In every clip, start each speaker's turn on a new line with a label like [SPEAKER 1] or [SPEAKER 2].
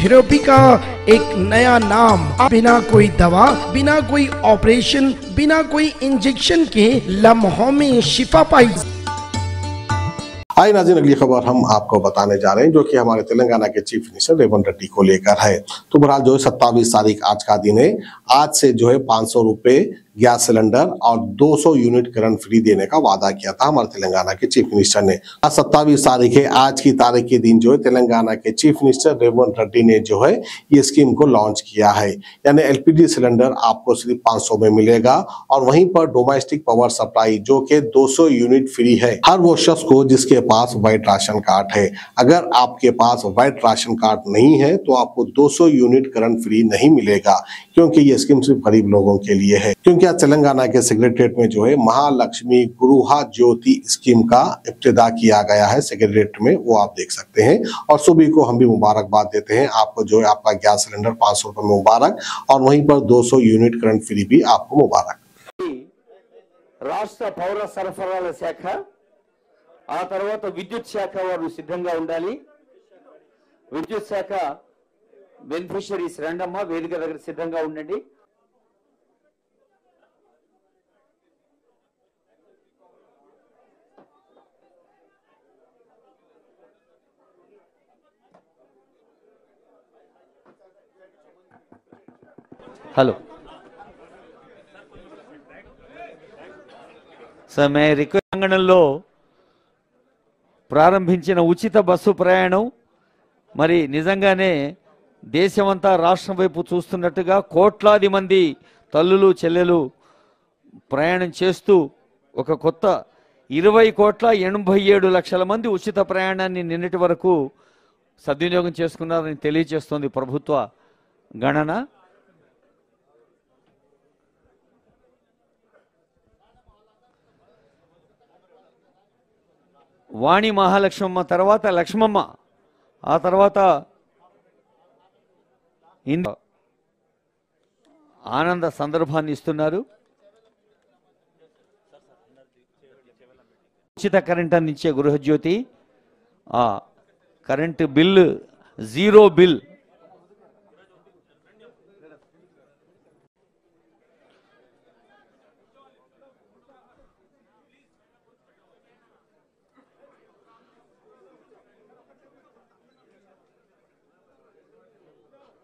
[SPEAKER 1] Neurotherapy का एक नया नाम। बिना कोई दवा, बिना कोई ऑपरेशन, बिना कोई इंजेक्शन के लम्हों में शिफा पाई।
[SPEAKER 2] हाय नाज़रीन, अगली खबर हम आपको बताने जा रहे हैं जो कि हमारे तेलंगाना के चीफ मिनिस्टर रेवंत रेड्डी को लेकर है। तो बहरहाल जो है 27 तारीख आज का दिन है। आज से जो है 500 रुपए गैस सिलेंडर और 200 यूनिट करंट फ्री देने का वादा किया था हमारे तेलंगाना के चीफ मिनिस्टर ने। आज 27 तारीख है। आज की तारीख के दिन जो है तेलंगाना के चीफ मिनिस्टर रेवंत रेड्डी ने जो है ये स्कीम को लॉन्च किया है। यानी एलपीजी सिलेंडर आपको सिर्फ 500 में मिलेगा और वहीं पर डोमेस्टिक पावर सप्लाई जो कि 200 यूनिट फ्री है हर वो शख्स को जिसके पास व्हाइट राशन कार्ड है। अगर आपके पास व्हाइट राशन कार्ड नहीं है तो आपको 200 यूनिट करंट फ्री नहीं मिलेगा, क्योंकि ये स्कीम सिर्फ गरीब लोगों के लिए है। क्योंकि आज तेलंगाना के सेक्रेटरिएट में जो है महालक्ष्मी गृह ज्योति स्कीम का इब्तिदा किया गया है सेक्रेटरिएट में, वो आप देख सकते हैं। और सभी को हम भी मुबारकबाद देते हैं। आपको जो है आपका गैस सिलेंडर 500 रुपए में मुबारक और वहीं पर 200 यूनिट करंट फ्री भी आपको मुबारक।
[SPEAKER 3] రాష్ట్ర పౌర సరఫరాల శాఖ, ఆ తర్వాత విద్యుత్ శాఖ వారు సిద్ధంగా ఉండాలి. విద్యుత్ శాఖ బెనిఫిషరీస్ రండమ్మ వేదిక దగ్గర సిద్ధంగా ఉండండి. హలో సార్, మే రిక్వెంగణంలో ప్రారంభించిన ఉచిత బస్సు ప్రయాణం మరి నిజంగానే దేశమంతా రాష్ట్రం వైపు చూస్తున్నట్టుగా కోట్లాది మంది తల్లులు చెల్లెలు ప్రయాణం చేస్తూ ఒక కొత్త 20,87,00,000 మంది ఉచిత ప్రయాణాన్ని నిన్నటి వరకు సద్వినియోగం చేసుకున్నారని తెలియజేస్తోంది ప్రభుత్వ గణన. వాణి మహాలక్ష్మమ్మ తర్వాత లక్ష్మమ్మ, ఆ తర్వాత ఆనంద సందర్భాన్ని ఇస్తున్నారు. ఉచిత కరెంట్ అందించే గృహజ్యోతి, ఆ కరెంటు బిల్లు జీరో బిల్.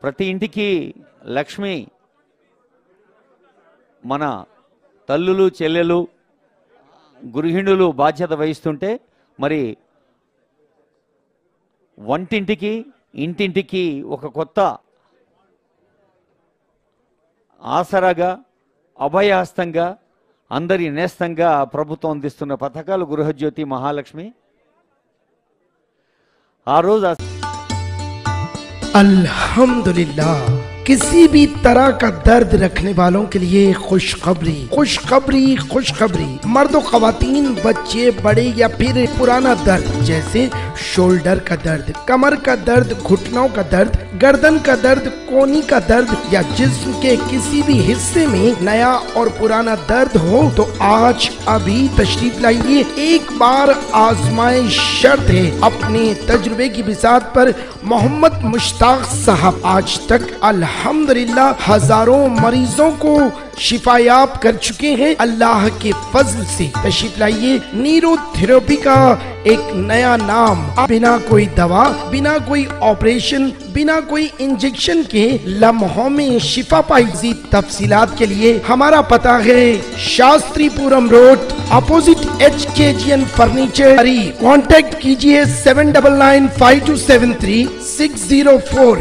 [SPEAKER 3] ప్రతి ఇంటికి లక్ష్మి మన తల్లులు చెల్లెలు గృహిణులు బాధ్యత వహిస్తుంటే మరి వంటింటికి ఇంటింటికి ఒక కొత్త ఆసరాగా అభయహస్తంగా అందరి నేస్తంగా ప్రభుత్వం అందిస్తున్న పథకాలు గృహజ్యోతి మహాలక్ష్మి. ఆ రోజు
[SPEAKER 1] अल्हम्दुलिल्लाह, किसी भी तरह का दर्द रखने वालों के लिए खुशखबरी खुशखबरी खुशखबरी। मर्द व खवातीन, बच्चे बड़े या फिर पुराना दर्द जैसे शोल्डर का दर्द, कमर का दर्द, घुटनों का दर्द, गर्दन का दर्द, कोहनी का दर्द या जिस्म के किसी भी हिस्से में नया और पुराना दर्द हो तो आज अभी तशरीफ लाइए। एक बार आजमाइश शर्त है। अपने तजुर्बे की बिसात पर मोहम्मद मुश्ताक साहब आज तक अल्हम्दुलिल्लाह हजारों मरीजों को शिफायाब कर चुके हैं अल्लाह के फजल से। तशरीफ लाइए। न्यूरोथेरेपी का एक नया नाम। बिना कोई दवा, बिना कोई ऑपरेशन, बिना कोई इंजेक्शन के लम्हों में शिफा पाई। तफसीलात के लिए हमारा पता है Shastripuram road, opposite HKGN furniture. Contact कीजिए 7995273604।